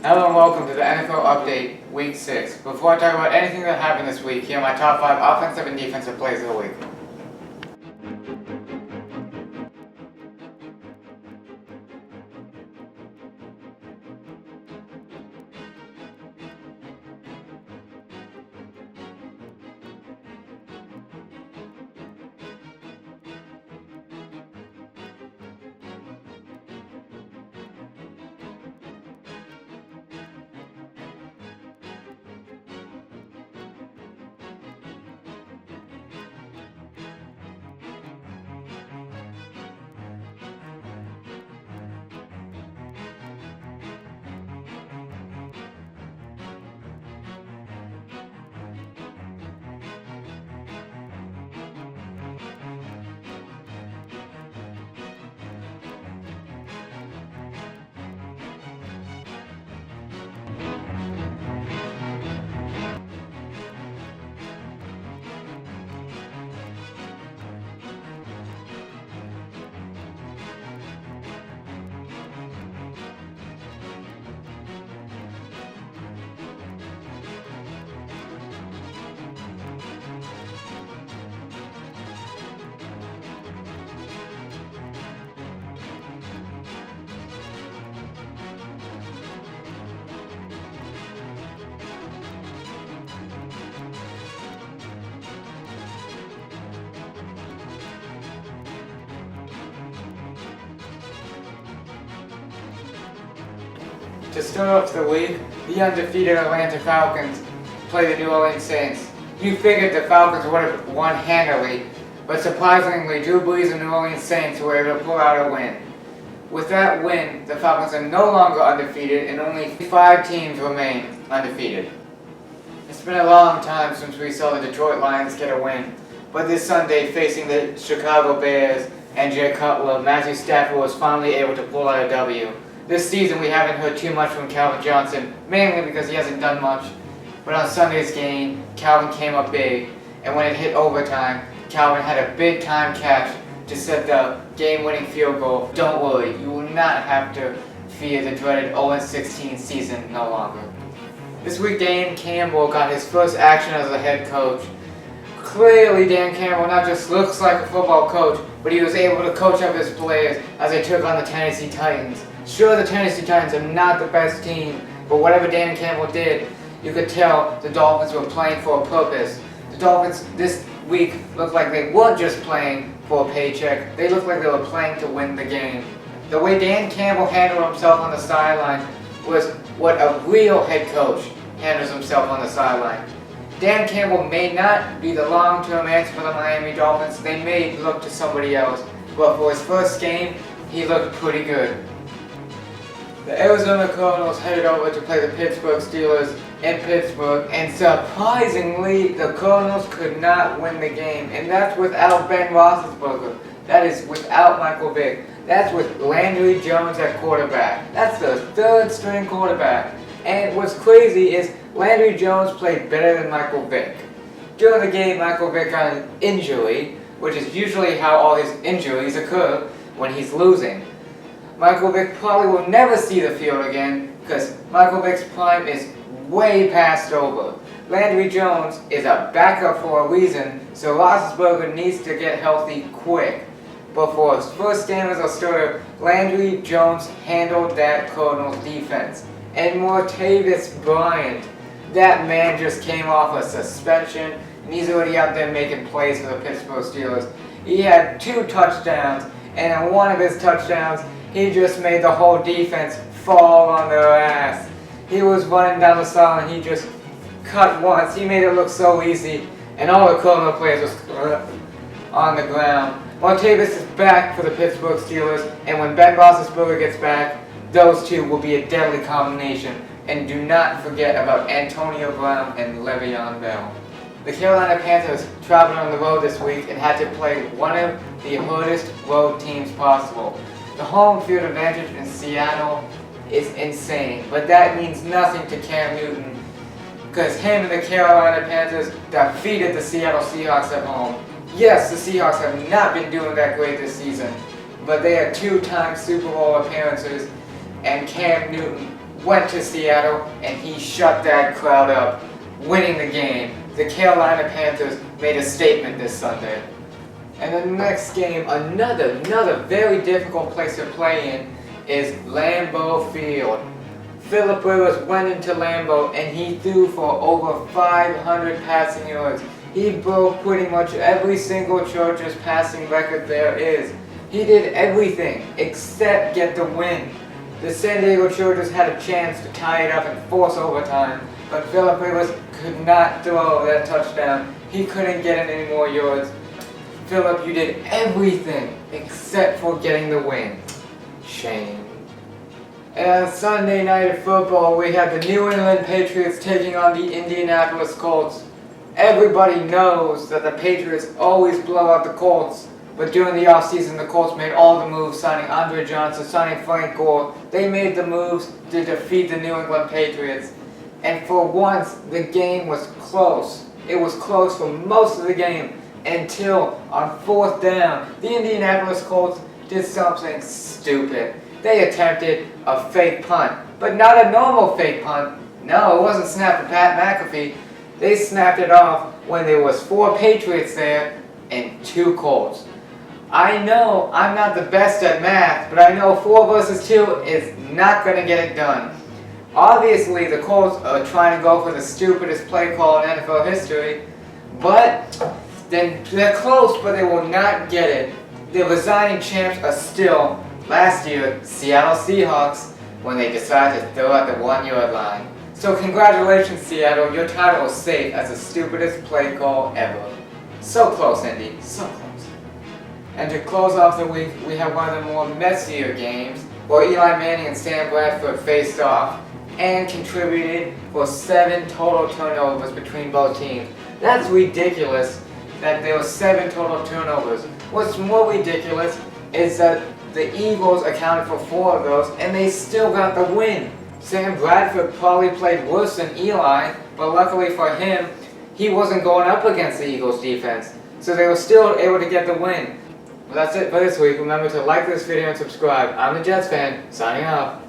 Hello and welcome to the NFL Update Week 6. Before I talk about anything that happened this week, here are my top 5 offensive and defensive plays of the week. To start off the week, the undefeated Atlanta Falcons play the New Orleans Saints. You figured the Falcons would have won handily, but surprisingly, Drew Brees and New Orleans Saints were able to pull out a win. With that win, the Falcons are no longer undefeated and only 5 teams remain undefeated. It's been a long time since we saw the Detroit Lions get a win, but this Sunday, facing the Chicago Bears and Jay Cutler, Matthew Stafford was finally able to pull out a W. This season we haven't heard too much from Calvin Johnson, mainly because he hasn't done much. But on Sunday's game, Calvin came up big, and when it hit overtime, Calvin had a big time catch to set the game-winning field goal. Don't worry, you will not have to fear the dreaded 0-16 season no longer. This week Dan Campbell got his first action as a head coach. Clearly Dan Campbell not just looks like a football coach, but he was able to coach up his players as they took on the Tennessee Titans. Sure, the Tennessee Titans are not the best team, but whatever Dan Campbell did, you could tell the Dolphins were playing for a purpose. The Dolphins this week looked like they weren't just playing for a paycheck, they looked like they were playing to win the game. The way Dan Campbell handled himself on the sideline was what a real head coach handles himself on the sideline. Dan Campbell may not be the long-term answer for the Miami Dolphins, they may look to somebody else, but for his first game, he looked pretty good. The Arizona Cardinals headed over to play the Pittsburgh Steelers in Pittsburgh, and surprisingly, the Cardinals could not win the game, and that's without Ben Roethlisberger. That is without Michael Vick. That's with Landry Jones at quarterback. That's the third string quarterback. And what's crazy is Landry Jones played better than Michael Vick. During the game, Michael Vick got an injury, which is usually how all his injuries occur when he's losing. Michael Vick probably will never see the field again because Michael Vick's prime is way past over. Landry Jones is a backup for a reason, so Roethlisberger needs to get healthy quick. But for his first game as a starter, Landry Jones handled that Cardinals defense. And Martavis Bryant, that man just came off a suspension and he's already out there making plays for the Pittsburgh Steelers. He had 2 touchdowns, and in one of his touchdowns, he just made the whole defense fall on their ass. He was running down the sideline, he just cut once. He made it look so easy, and all the Cardinal players was on the ground. Martavis is back for the Pittsburgh Steelers, and when Ben Roethlisberger gets back, those two will be a deadly combination. And do not forget about Antonio Brown and Le'Veon Bell. The Carolina Panthers traveled on the road this week and had to play one of the hardest road teams possible. The home field advantage in Seattle is insane, but that means nothing to Cam Newton because him and the Carolina Panthers defeated the Seattle Seahawks at home. Yes, the Seahawks have not been doing that great this season, but they had 2-time Super Bowl appearances, and Cam Newton went to Seattle and he shut that crowd up, winning the game. The Carolina Panthers made a statement this Sunday. And the next game, another very difficult place to play in is Lambeau Field. Philip Rivers went into Lambeau and he threw for over 500 passing yards. He broke pretty much every single Chargers passing record there is. He did everything except get the win. The San Diego Chargers had a chance to tie it up and force overtime, but Philip Rivers could not throw that touchdown. He couldn't get any more yards. Philip, you did everything except for getting the win. Shame. And on Sunday night of football, we had the New England Patriots taking on the Indianapolis Colts. Everybody knows that the Patriots always blow out the Colts, but during the offseason, the Colts made all the moves, signing Andre Johnson, signing Frank Gore. They made the moves to defeat the New England Patriots. And for once, the game was close. It was close for most of the game until on 4th down, the Indianapolis Colts did something stupid. They attempted a fake punt, but not a normal fake punt. No, it wasn't snapped to Pat McAfee. They snapped it off when there was 4 Patriots there and 2 Colts. I know I'm not the best at math, but I know 4 versus 2 is not going to get it done. Obviously, the Colts are trying to go for the stupidest play call in NFL history, but then they're close, but they will not get it. The resigning champs are still, last year, Seattle Seahawks, when they decided to throw at the 1-yard line. So congratulations, Seattle, your title is safe as the stupidest play call ever. So close, Indy, so close. And to close off the week, we have one of the more messier games, where Eli Manning and Sam Bradford faced off and contributed for 7 total turnovers between both teams. That's ridiculous that there were 7 total turnovers. What's more ridiculous is that the Eagles accounted for 4 of those and they still got the win. Sam Bradford probably played worse than Eli, but luckily for him, he wasn't going up against the Eagles defense, so they were still able to get the win. Well, that's it for this week. Remember to like this video and subscribe. I'm the Jets fan, signing off.